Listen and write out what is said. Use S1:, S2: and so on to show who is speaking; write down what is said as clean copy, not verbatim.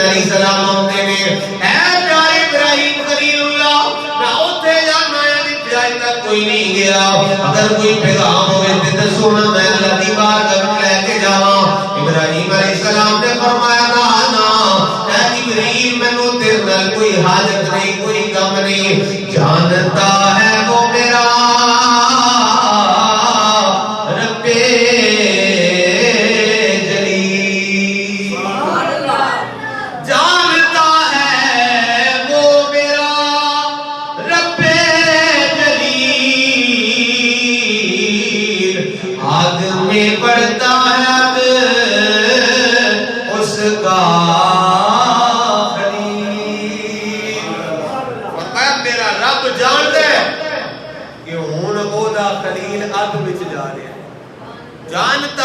S1: علیہ السلام ہوتے نے اے پیارے ابراہیم خلیل اللہ میں اوتھے جانا ہے جتھے اج تک کوئی نہیں گیا اگر کوئی پیغام ہوئے تے دسو نا میں اللہ دی بارگاہ لے کے جاواں ابراہیم علیہ السلام نے فرمایا نا اے جبریل مینوں تیرے نال کوئی حاجت نہیں کوئی غم نہیں جانتا ہے وہ میرا رب پڑتا ہے اب اس کا خلیل فرمایا میرا رب جانتا ہے کہ ہن او دا خلیل اگ وچ جا رہا ہے جانتا